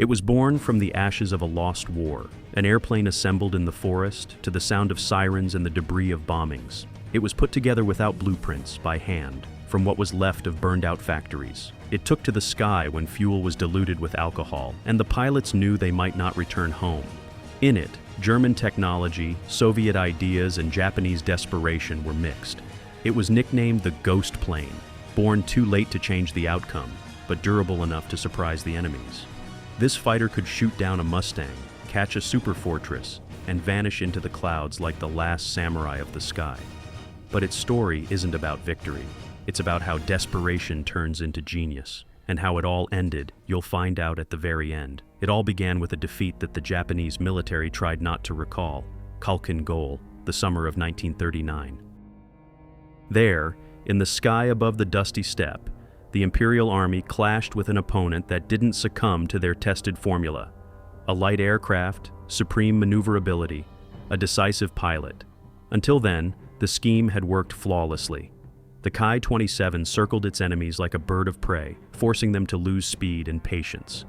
It was born from the ashes of a lost war, an airplane assembled in the forest to the sound of sirens and the debris of bombings. It was put together without blueprints, by hand, from what was left of burned-out factories. It took to the sky when fuel was diluted with alcohol, and the pilots knew they might not return home. In it, German technology, Soviet ideas, and Japanese desperation were mixed. It was nicknamed the Ghost Plane, born too late to change the outcome, but durable enough to surprise the enemies. This fighter could shoot down a Mustang, catch a superfortress, and vanish into the clouds like the last samurai of the sky. But its story isn't about victory. It's about how desperation turns into genius. And how it all ended, you'll find out at the very end. It all began with a defeat that the Japanese military tried not to recall, Khalkhin Gol, the summer of 1939. There, in the sky above the dusty steppe, the Imperial Army clashed with an opponent that didn't succumb to their tested formula: a light aircraft, supreme maneuverability, a decisive pilot. Until then, the scheme had worked flawlessly. The Ki-100 circled its enemies like a bird of prey, forcing them to lose speed and patience.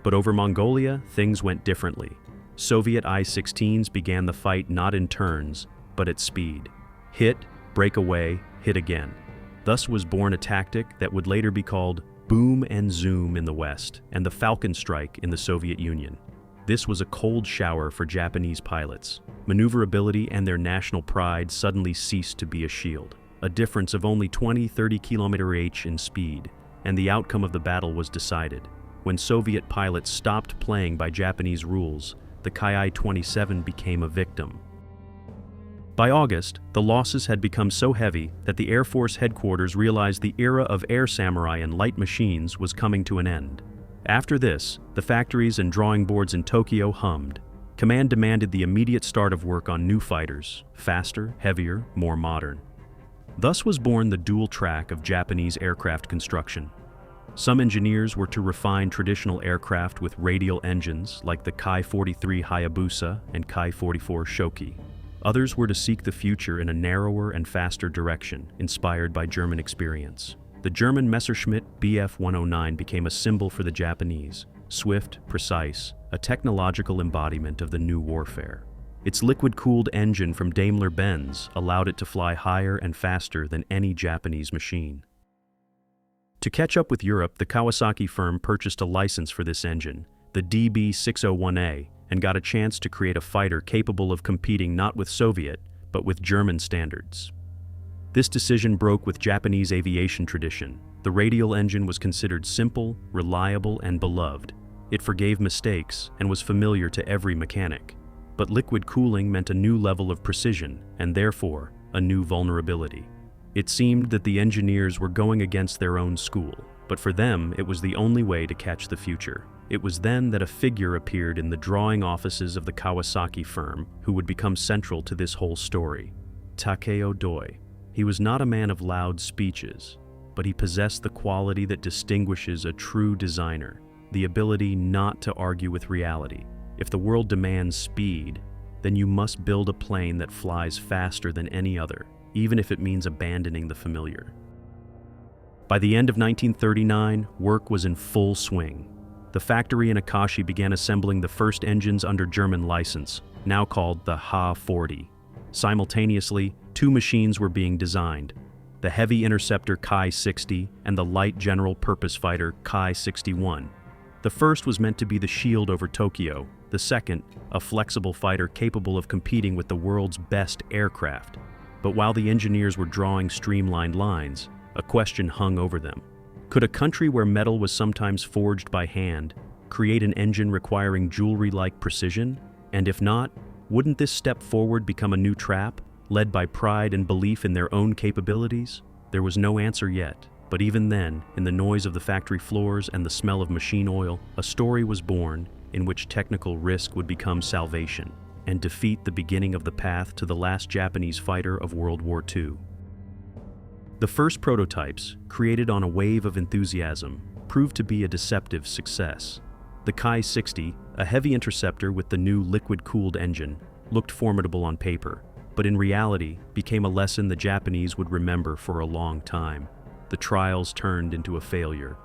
But over Mongolia, things went differently. Soviet I-16s began the fight not in turns, but at speed. Hit, break away, hit again. Thus was born a tactic that would later be called boom and zoom in the West and the Falcon Strike in the Soviet Union. This was a cold shower for Japanese pilots. Maneuverability and their national pride suddenly ceased to be a shield. A difference of only 20-30 km/h in speed, and the outcome of the battle was decided. When Soviet pilots stopped playing by Japanese rules, the Ki-100 became a victim. By August, the losses had become so heavy that the Air Force headquarters realized the era of air samurai and light machines was coming to an end. After this, the factories and drawing boards in Tokyo hummed. Command demanded the immediate start of work on new fighters, faster, heavier, more modern. Thus was born the dual track of Japanese aircraft construction. Some engineers were to refine traditional aircraft with radial engines like the Ki-43 Hayabusa and Ki-44 Shoki. Others were to seek the future in a narrower and faster direction, inspired by German experience. The German Messerschmitt Bf 109 became a symbol for the Japanese, swift, precise, a technological embodiment of the new warfare. Its liquid-cooled engine from Daimler-Benz allowed it to fly higher and faster than any Japanese machine. To catch up with Europe, the Kawasaki firm purchased a license for this engine, the DB601A, and got a chance to create a fighter capable of competing not with Soviet, but with German standards. This decision broke with Japanese aviation tradition. The radial engine was considered simple, reliable, and beloved. It forgave mistakes and was familiar to every mechanic. But liquid cooling meant a new level of precision, and therefore, a new vulnerability. It seemed that the engineers were going against their own school, but for them, it was the only way to catch the future. It was then that a figure appeared in the drawing offices of the Kawasaki firm who would become central to this whole story: Takeo Doi. He was not a man of loud speeches, but he possessed the quality that distinguishes a true designer, the ability not to argue with reality. If the world demands speed, then you must build a plane that flies faster than any other, even if it means abandoning the familiar. By the end of 1939, work was in full swing. The factory in Akashi began assembling the first engines under German license, now called the Ha-40. Simultaneously, two machines were being designed: the heavy interceptor Ki-60 and the light general-purpose fighter Ki-61. The first was meant to be the shield over Tokyo, the second, a flexible fighter capable of competing with the world's best aircraft. But while the engineers were drawing streamlined lines, a question hung over them. Could a country where metal was sometimes forged by hand create an engine requiring jewelry-like precision? And if not, wouldn't this step forward become a new trap, led by pride and belief in their own capabilities? There was no answer yet, but even then, in the noise of the factory floors and the smell of machine oil, a story was born in which technical risk would become salvation and defeat the beginning of the path to the last Japanese fighter of World War II. The first prototypes, created on a wave of enthusiasm, proved to be a deceptive success. The Ki-60, a heavy interceptor with the new liquid-cooled engine, looked formidable on paper, but in reality became a lesson the Japanese would remember for a long time. The trials turned into a failure.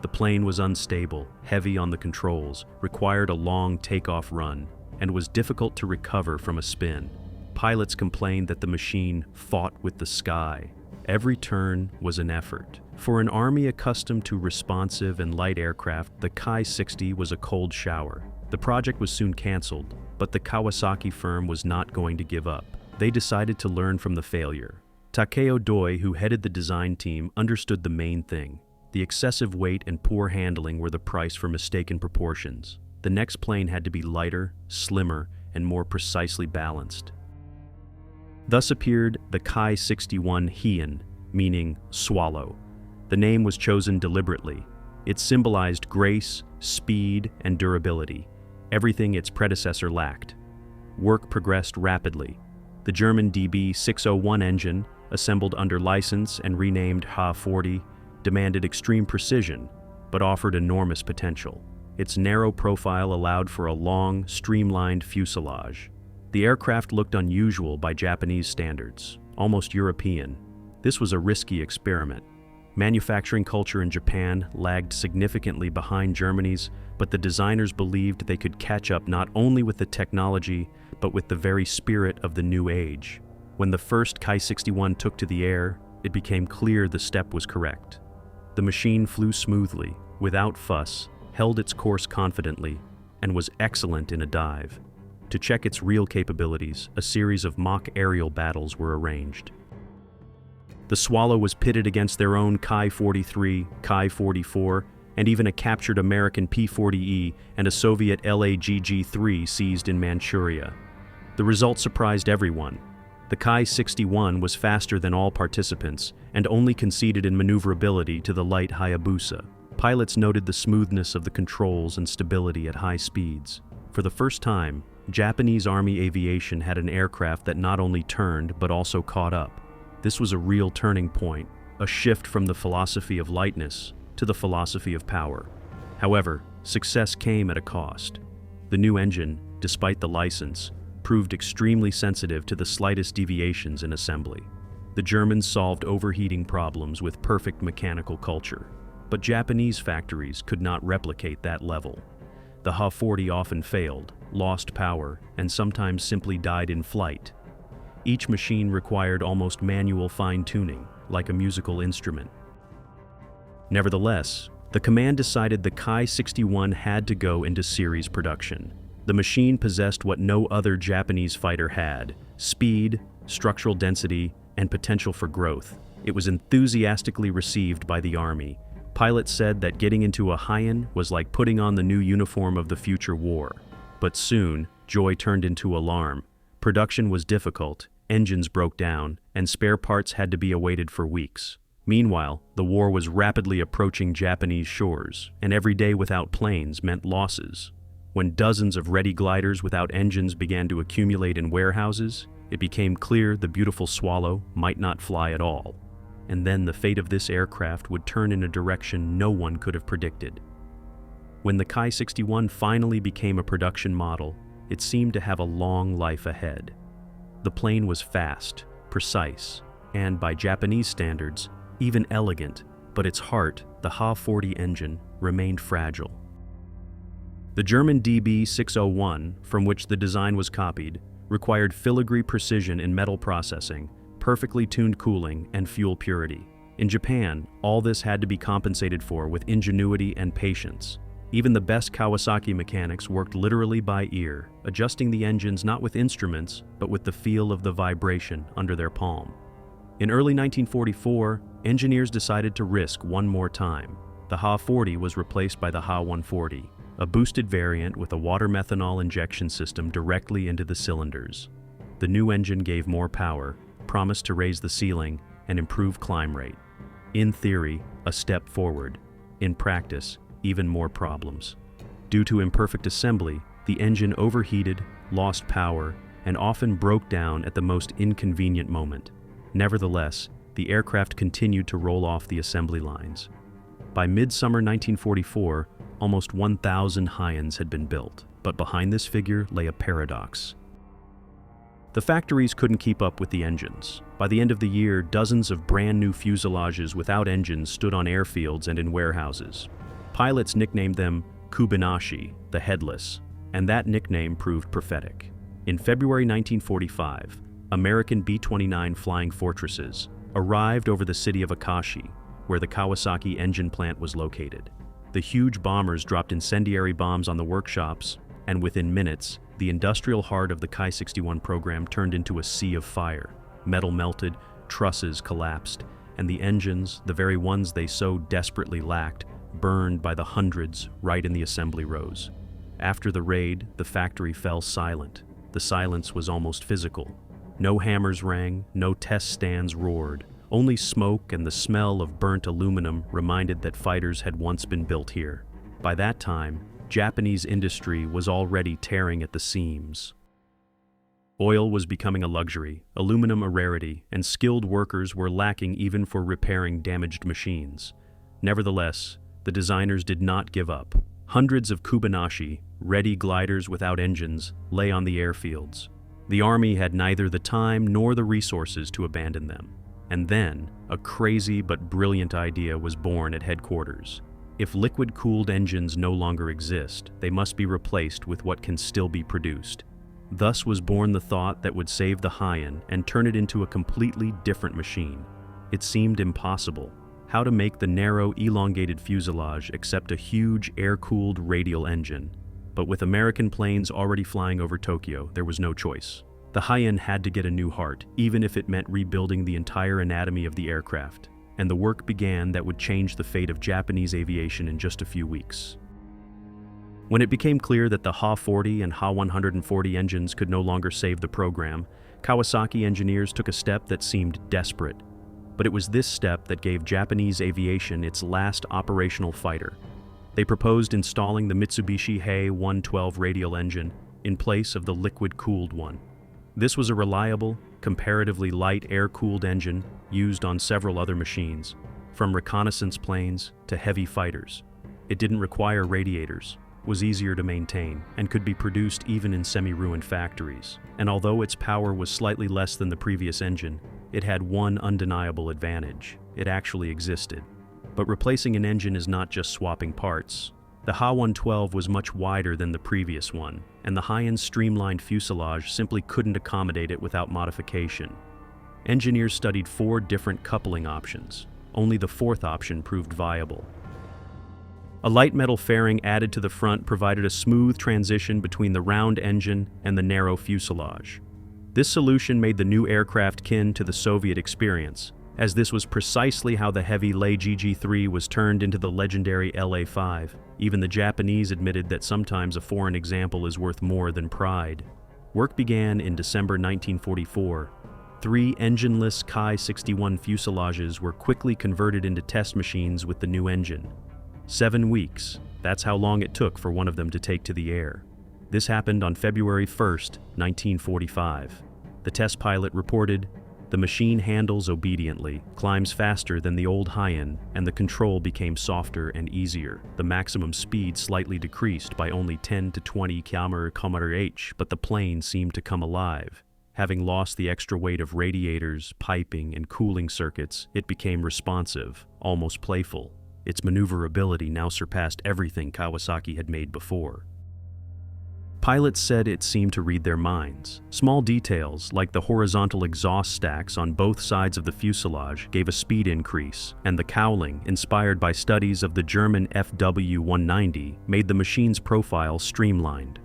The plane was unstable, heavy on the controls, required a long takeoff run, and was difficult to recover from a spin. Pilots complained that the machine fought with the sky. Every turn was an effort. For an army accustomed to responsive and light aircraft, the Ki-60 was a cold shower. The project was soon canceled, but the Kawasaki firm was not going to give up. They decided to learn from the failure. Takeo Doi, who headed the design team, understood the main thing. The excessive weight and poor handling were the price for mistaken proportions. The next plane had to be lighter, slimmer, and more precisely balanced. Thus appeared the Ki-61 Heian, meaning swallow. The name was chosen deliberately. It symbolized grace, speed, and durability, everything its predecessor lacked. Work progressed rapidly. The German DB601 engine, assembled under license and renamed Ha-40, demanded extreme precision, but offered enormous potential. Its narrow profile allowed for a long, streamlined fuselage. The aircraft looked unusual by Japanese standards, almost European. This was a risky experiment. Manufacturing culture in Japan lagged significantly behind Germany's, but the designers believed they could catch up not only with the technology, but with the very spirit of the new age. When the first Ki-61 took to the air, it became clear the step was correct. The machine flew smoothly, without fuss, held its course confidently, and was excellent in a dive. To check its real capabilities, a series of mock aerial battles were arranged. The Swallow was pitted against their own Ki-43, Ki-44, and even a captured American P-40E and a Soviet LAGG-3 seized in Manchuria. The result surprised everyone. The Ki-61 was faster than all participants and only conceded in maneuverability to the light Hayabusa. Pilots noted the smoothness of the controls and stability at high speeds. For the first time, Japanese Army aviation had an aircraft that not only turned but also caught up. This was a real turning point, a shift from the philosophy of lightness to the philosophy of power. However, success came at a cost. The new engine, despite the license, proved extremely sensitive to the slightest deviations in assembly. The Germans solved overheating problems with perfect mechanical culture, but Japanese factories could not replicate that level. The Ha-40 often failed, lost power, and sometimes simply died in flight. Each machine required almost manual fine-tuning, like a musical instrument. Nevertheless, the command decided the Ki-61 had to go into series production. The machine possessed what no other Japanese fighter had: speed, structural density, and potential for growth. It was enthusiastically received by the Army. Pilots said that getting into a Heian was like putting on the new uniform of the future war. But soon, joy turned into alarm. Production was difficult, engines broke down, and spare parts had to be awaited for weeks. Meanwhile, the war was rapidly approaching Japanese shores, and every day without planes meant losses. When dozens of ready gliders without engines began to accumulate in warehouses, it became clear the beautiful Swallow might not fly at all. And then the fate of this aircraft would turn in a direction no one could have predicted. When the Ki-61 finally became a production model, it seemed to have a long life ahead. The plane was fast, precise, and by Japanese standards, even elegant, but its heart, the Ha-40 engine, remained fragile. The German DB601, from which the design was copied, required filigree precision in metal processing, perfectly tuned cooling, and fuel purity. In Japan, all this had to be compensated for with ingenuity and patience. Even the best Kawasaki mechanics worked literally by ear, adjusting the engines not with instruments, but with the feel of the vibration under their palm. In early 1944, engineers decided to risk one more time. The Ha-40 was replaced by the Ha-140, a boosted variant with a water methanol injection system directly into the cylinders. The new engine gave more power, promised to raise the ceiling, and improve climb rate. In theory, a step forward. In practice, even more problems. Due to imperfect assembly, the engine overheated, lost power, and often broke down at the most inconvenient moment. Nevertheless, the aircraft continued to roll off the assembly lines. By midsummer 1944, almost 1,000 Heians had been built, but behind this figure lay a paradox. The factories couldn't keep up with the engines. By the end of the year, dozens of brand new fuselages without engines stood on airfields and in warehouses. Pilots nicknamed them Kubinashi, the Headless, and that nickname proved prophetic. In February 1945, American B-29 Flying Fortresses arrived over the city of Akashi, where the Kawasaki engine plant was located. The huge bombers dropped incendiary bombs on the workshops, and within minutes, the industrial heart of the Ki-61 program turned into a sea of fire. Metal melted, trusses collapsed, and the engines, the very ones they so desperately lacked, burned by the hundreds right in the assembly rows. After the raid, the factory fell silent. The silence was almost physical. No hammers rang, no test stands roared. Only smoke and the smell of burnt aluminum reminded that fighters had once been built here. By that time, Japanese industry was already tearing at the seams. Oil was becoming a luxury, aluminum a rarity, and skilled workers were lacking even for repairing damaged machines. Nevertheless, the designers did not give up. Hundreds of Kubinashi, ready gliders without engines, lay on the airfields. The Army had neither the time nor the resources to abandon them. And then, a crazy but brilliant idea was born at headquarters. If liquid-cooled engines no longer exist, they must be replaced with what can still be produced. Thus was born the thought that would save the High-End and turn it into a completely different machine. It seemed impossible. How to make the narrow, elongated fuselage accept a huge, air-cooled radial engine. But with American planes already flying over Tokyo, there was no choice. The High-End had to get a new heart, even if it meant rebuilding the entire anatomy of the aircraft. And the work began that would change the fate of Japanese aviation in just a few weeks. When it became clear that the Ha-40 and Ha-140 engines could no longer save the program, Kawasaki engineers took a step that seemed desperate. But it was this step that gave Japanese aviation its last operational fighter. They proposed installing the Mitsubishi Hei-112 radial engine in place of the liquid-cooled one. This was a reliable, comparatively light air-cooled engine used on several other machines, from reconnaissance planes to heavy fighters. It didn't require radiators, was easier to maintain, and could be produced even in semi-ruined factories. And although its power was slightly less than the previous engine, it had one undeniable advantage: it actually existed. But replacing an engine is not just swapping parts. The Ha-112 was much wider than the previous one, and the high-end streamlined fuselage simply couldn't accommodate it without modification. Engineers studied 4 different coupling options. Only the 4th option proved viable. A light metal fairing added to the front provided a smooth transition between the round engine and the narrow fuselage. This solution made the new aircraft kin to the Soviet experience, as this was precisely how the heavy Le GG3 was turned into the legendary LA-5. Even the Japanese admitted that sometimes a foreign example is worth more than pride. Work began in December 1944. 3 engineless Ki-61 fuselages were quickly converted into test machines with the new engine. 7 weeks, that's how long it took for one of them to take to the air. This happened on February 1st, 1945. The test pilot reported, "The machine handles obediently, climbs faster than the old High-End, and the control became softer and easier. The maximum speed slightly decreased by only 10 to 20 km/h, but the plane seemed to come alive. Having lost the extra weight of radiators, piping, and cooling circuits, it became responsive, almost playful. Its maneuverability now surpassed everything Kawasaki had made before." Pilots said it seemed to read their minds. Small details, like the horizontal exhaust stacks on both sides of the fuselage, gave a speed increase, and the cowling, inspired by studies of the German FW-190, made the machine's profile streamlined.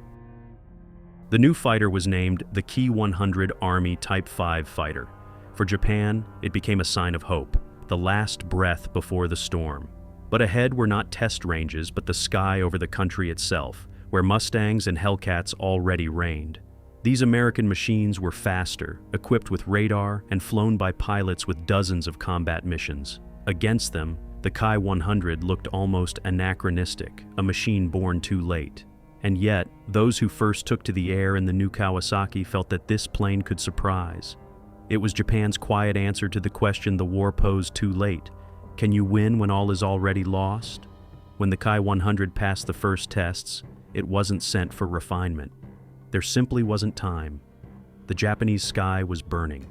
The new fighter was named the Ki-100 Army Type 5 fighter. For Japan, it became a sign of hope, the last breath before the storm. But ahead were not test ranges, but the sky over the country itself, where Mustangs and Hellcats already reigned. These American machines were faster, equipped with radar, and flown by pilots with dozens of combat missions. Against them, the Ki-100 looked almost anachronistic, a machine born too late. And yet, those who first took to the air in the new Kawasaki felt that this plane could surprise. It was Japan's quiet answer to the question the war posed too late: can you win when all is already lost? When the Ki-100 passed the first tests, it wasn't sent for refinement. There simply wasn't time. The Japanese sky was burning.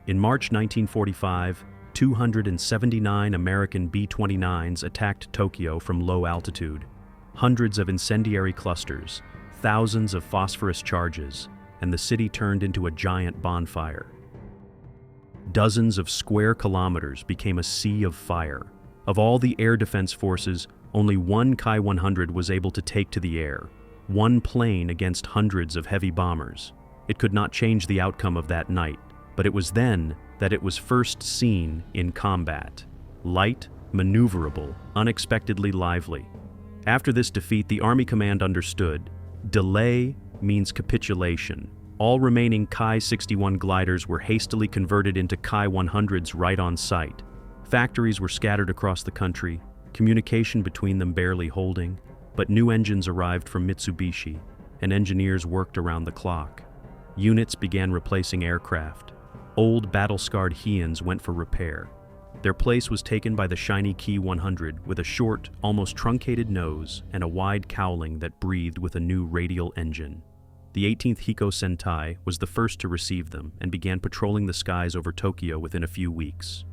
In March 1945, 279 American B-29s attacked Tokyo from low altitude. Hundreds of incendiary clusters, thousands of phosphorus charges, and the city turned into a giant bonfire. Dozens of square kilometers became a sea of fire. Of all the air defense forces, only one Ki-100 was able to take to the air, one plane against hundreds of heavy bombers. It could not change the outcome of that night, but it was then that it was first seen in combat. Light, maneuverable, unexpectedly lively. After this defeat, the Army Command understood, delay means capitulation. All remaining Ki-61 gliders were hastily converted into Ki-100s right on site. Factories were scattered across the country, communication between them barely holding, but new engines arrived from Mitsubishi, and engineers worked around the clock. Units began replacing aircraft. Old battle-scarred Heians went for repair. Their place was taken by the shiny Ki-100 with a short, almost truncated nose and a wide cowling that breathed with a new radial engine. The 18th Hiko Sentai was the first to receive them and began patrolling the skies over Tokyo within a few weeks.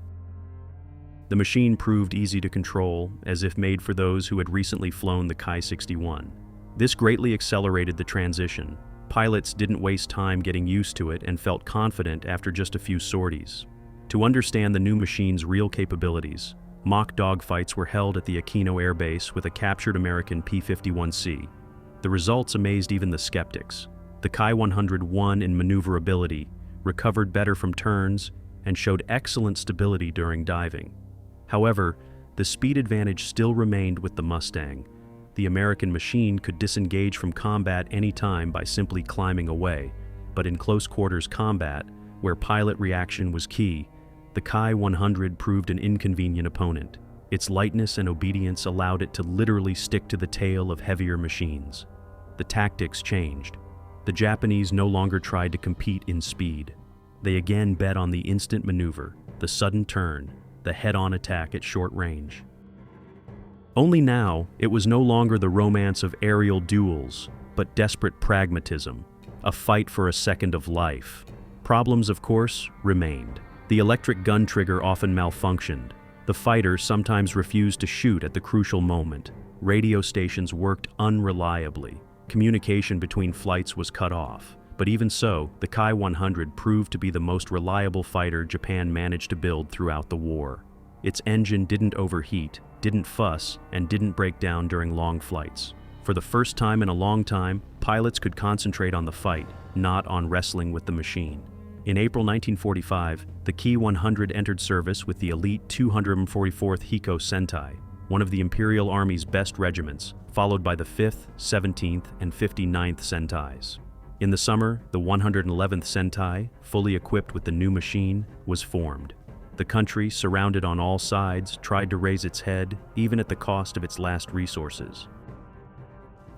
The machine proved easy to control, as if made for those who had recently flown the Ki-61. This greatly accelerated the transition. Pilots didn't waste time getting used to it and felt confident after just a few sorties. To understand the new machine's real capabilities, mock dogfights were held at the Aquino Air Base with a captured American P-51C. The results amazed even the skeptics. The Ki-100 won in maneuverability, recovered better from turns, and showed excellent stability during diving. However, the speed advantage still remained with the Mustang. The American machine could disengage from combat any time by simply climbing away, but in close quarters combat, where pilot reaction was key, the Ki-100 proved an inconvenient opponent. Its lightness and obedience allowed it to literally stick to the tail of heavier machines. The tactics changed. The Japanese no longer tried to compete in speed. They again bet on the instant maneuver, the sudden turn, the head-on attack at short range. Only now, it was no longer the romance of aerial duels, but desperate pragmatism, a fight for a second of life. Problems, of course, remained. The electric gun trigger often malfunctioned. The fighter sometimes refused to shoot at the crucial moment. Radio stations worked unreliably. Communication between flights was cut off. But even so, the Ki-100 proved to be the most reliable fighter Japan managed to build throughout the war. Its engine didn't overheat, didn't fuss, and didn't break down during long flights. For the first time in a long time, pilots could concentrate on the fight, not on wrestling with the machine. In April 1945, the Ki-100 entered service with the elite 244th Hiko Sentai, one of the Imperial Army's best regiments, followed by the 5th, 17th, and 59th Sentais. In the summer, the 111th Sentai, fully equipped with the new machine, was formed. The country, surrounded on all sides, tried to raise its head, even at the cost of its last resources.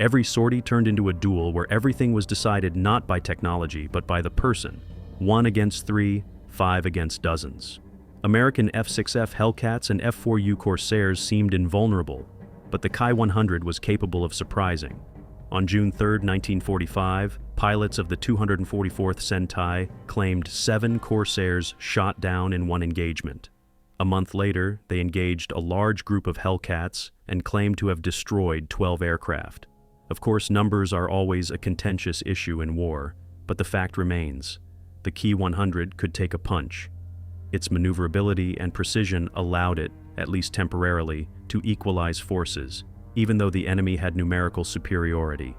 Every sortie turned into a duel where everything was decided not by technology, but by the person. 1 against 3, 5 against dozens. American F-6F Hellcats and F-4U Corsairs seemed invulnerable, but the Ki-100 was capable of surprising. On June 3, 1945, pilots of the 244th Sentai claimed 7 Corsairs shot down in one engagement. A month later, they engaged a large group of Hellcats and claimed to have destroyed 12 aircraft. Of course, numbers are always a contentious issue in war, but the fact remains. The Ki-100 could take a punch. Its maneuverability and precision allowed it, at least temporarily, to equalize forces, even though the enemy had numerical superiority.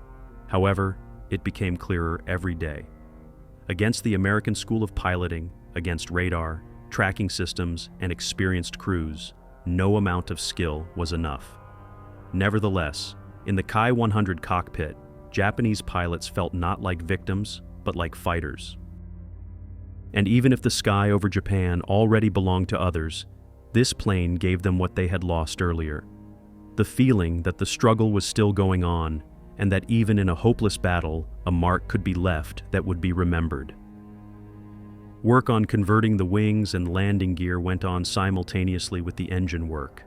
However, it became clearer every day. Against the American school of piloting, against radar, tracking systems, and experienced crews, no amount of skill was enough. Nevertheless, in the Ki-100 cockpit, Japanese pilots felt not like victims, but like fighters. And even if the sky over Japan already belonged to others, this plane gave them what they had lost earlier. The feeling that the struggle was still going on, and that even in a hopeless battle, a mark could be left that would be remembered. Work on converting the wings and landing gear went on simultaneously with the engine work.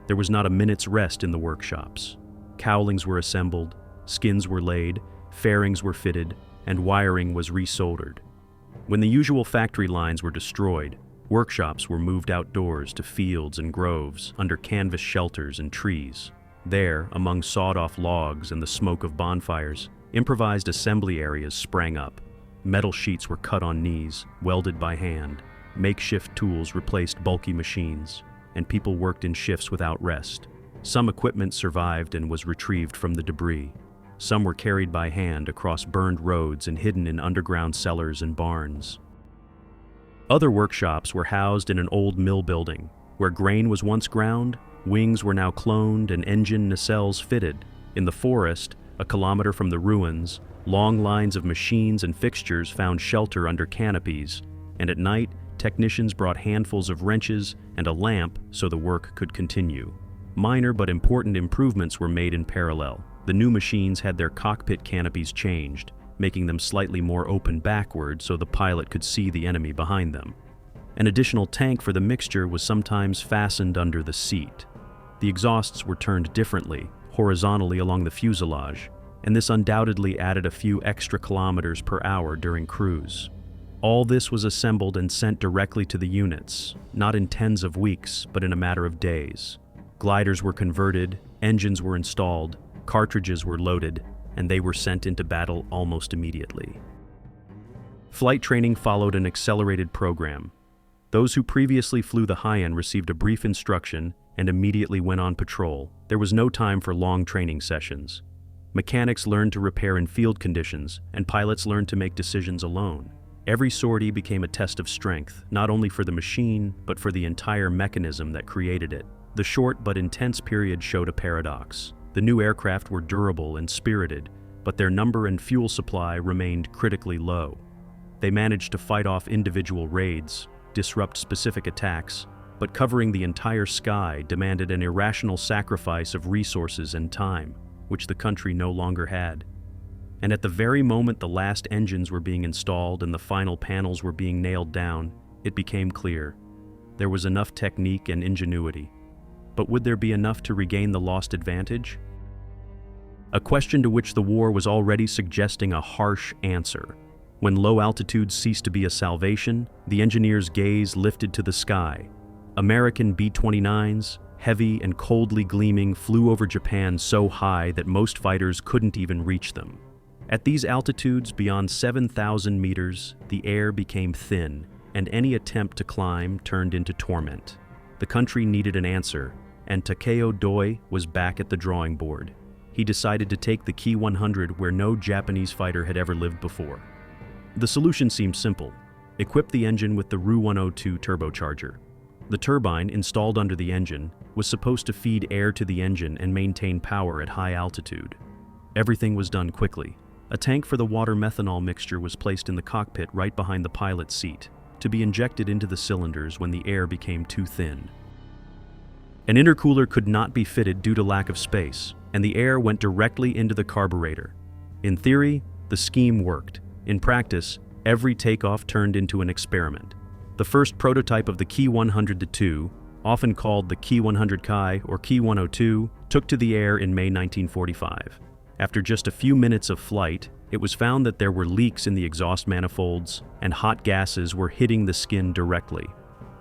There was not a minute's rest in the workshops. Cowlings were assembled, skins were laid, fairings were fitted, and wiring was resoldered. When the usual factory lines were destroyed, Workshops were moved outdoors to fields and groves, under canvas shelters and trees. There, among sawed-off logs and the smoke of bonfires, improvised assembly areas sprang up. Metal sheets were cut on knees, welded by hand. Makeshift tools replaced bulky machines, and people worked in shifts without rest. Some equipment survived and was retrieved from the debris. Some were carried by hand across burned roads and hidden in underground cellars and barns. Other workshops were housed in an old mill building. Where grain was once ground, wings were now cloned and engine nacelles fitted. In the forest, a kilometer from the ruins, long lines of machines and fixtures found shelter under canopies, and at night, technicians brought handfuls of wrenches and a lamp so the work could continue. Minor but important improvements were made in parallel. The new machines had their cockpit canopies changed, making them slightly more open backward so the pilot could see the enemy behind them. An additional tank for the mixture was sometimes fastened under the seat. The exhausts were turned differently, horizontally along the fuselage, and this undoubtedly added a few extra kilometers per hour during cruise. All this was assembled and sent directly to the units, not in tens of weeks, but in a matter of days. Gliders were converted, engines were installed, cartridges were loaded, and they were sent into battle almost immediately. Flight training followed an accelerated program. Those who previously flew the high-end received a brief instruction and immediately went on patrol. There was no time for long training sessions. Mechanics learned to repair in field conditions, and pilots learned to make decisions alone. Every sortie became a test of strength, not only for the machine, but for the entire mechanism that created it. The short but intense period showed a paradox. The new aircraft were durable and spirited, but their number and fuel supply remained critically low. They managed to fight off individual raids, disrupt specific attacks, but covering the entire sky demanded an irrational sacrifice of resources and time, which the country no longer had. And at the very moment the last engines were being installed and the final panels were being nailed down, it became clear. There was enough technique and ingenuity. But would there be enough to regain the lost advantage? A question to which the war was already suggesting a harsh answer. When low altitudes ceased to be a salvation, the engineers' gaze lifted to the sky. American B-29s, heavy and coldly gleaming, flew over Japan so high that most fighters couldn't even reach them. At these altitudes beyond 7,000 meters, the air became thin, and any attempt to climb turned into torment. The country needed an answer, and Takeo Doi was back at the drawing board. He decided to take the Ki-100 where no Japanese fighter had ever lived before. The solution seemed simple. Equip the engine with the Ru-102 turbocharger. The turbine, installed under the engine, was supposed to feed air to the engine and maintain power at high altitude. Everything was done quickly. A tank for the water methanol mixture was placed in the cockpit right behind the pilot's seat, to be injected into the cylinders when the air became too thin. An intercooler could not be fitted due to lack of space, and the air went directly into the carburetor. In theory, the scheme worked. In practice, every takeoff turned into an experiment. The first prototype of the Ki-100-2, often called the Ki-100 Kai or Ki-102, took to the air in May 1945. After just a few minutes of flight, it was found that there were leaks in the exhaust manifolds, and hot gases were hitting the skin directly.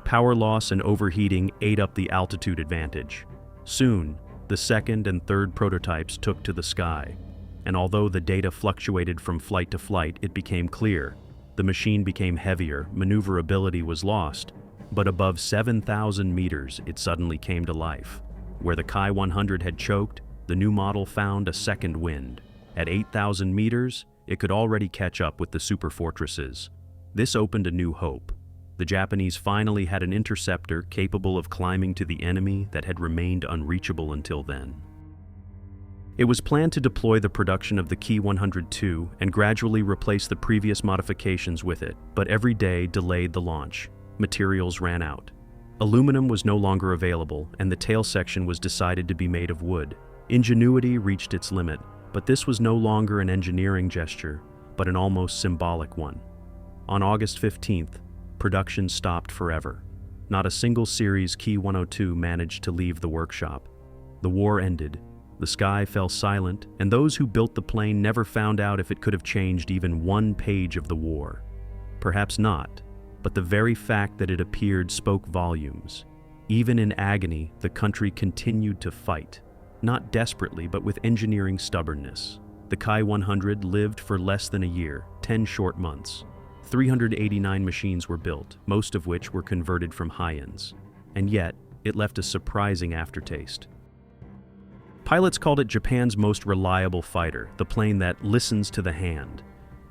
Power loss and overheating ate up the altitude advantage. Soon, the second and third prototypes took to the sky, and although the data fluctuated from flight to flight, it became clear. The machine became heavier, maneuverability was lost, but above 7,000 meters it suddenly came to life. Where the Ki-100 had choked, the new model found a second wind. At 8,000 meters, it could already catch up with the superfortresses. This opened a new hope. The Japanese finally had an interceptor capable of climbing to the enemy that had remained unreachable until then. It was planned to deploy the production of the Ki-100-2 and gradually replace the previous modifications with it, but every day delayed the launch. Materials ran out. Aluminum was no longer available, and the tail section was decided to be made of wood. Ingenuity reached its limit, but this was no longer an engineering gesture, but an almost symbolic one. On August 15th, production stopped forever. Not a single series Ki-102 managed to leave the workshop. The war ended. The sky fell silent, and those who built the plane never found out if it could have changed even one page of the war. Perhaps not, but the very fact that it appeared spoke volumes. Even in agony, the country continued to fight, not desperately, but with engineering stubbornness. The Ki-100 lived for less than a year, 10 short months. 389 machines were built, most of which were converted from high-ends. And yet, it left a surprising aftertaste. Pilots called it Japan's most reliable fighter, the plane that listens to the hand.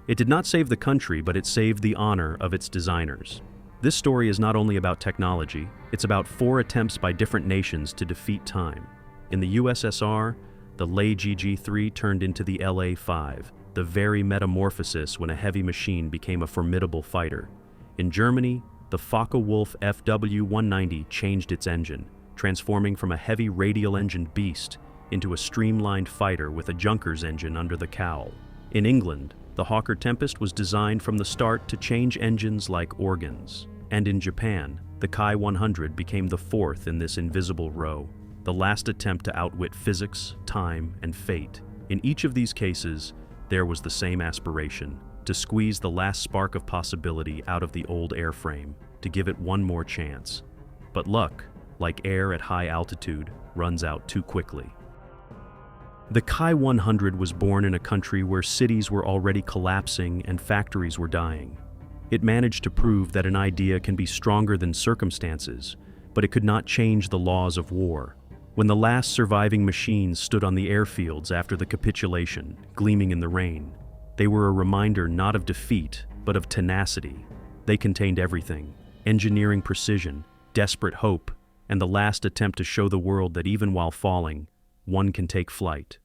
It did not save the country, but it saved the honor of its designers. This story is not only about technology, it's about 4 attempts by different nations to defeat time. In the USSR, the Lei GG-3 turned into the LA-5, the very metamorphosis when a heavy machine became a formidable fighter. In Germany, the Focke-Wulf FW-190 changed its engine, transforming from a heavy radial-engined beast into a streamlined fighter with a Junkers engine under the cowl. In England, the Hawker Tempest was designed from the start to change engines like organs. And in Japan, the Ki-100 became the 4th in this invisible row, the last attempt to outwit physics, time, and fate. In each of these cases, there was the same aspiration: to squeeze the last spark of possibility out of the old airframe, to give it one more chance. But luck, like air at high altitude, runs out too quickly. The Ki-100 was born in a country where cities were already collapsing and factories were dying. It managed to prove that an idea can be stronger than circumstances, but it could not change the laws of war. When the last surviving machines stood on the airfields after the capitulation, gleaming in the rain, they were a reminder not of defeat, but of tenacity. They contained everything: engineering precision, desperate hope, and the last attempt to show the world that even while falling, one can take flight.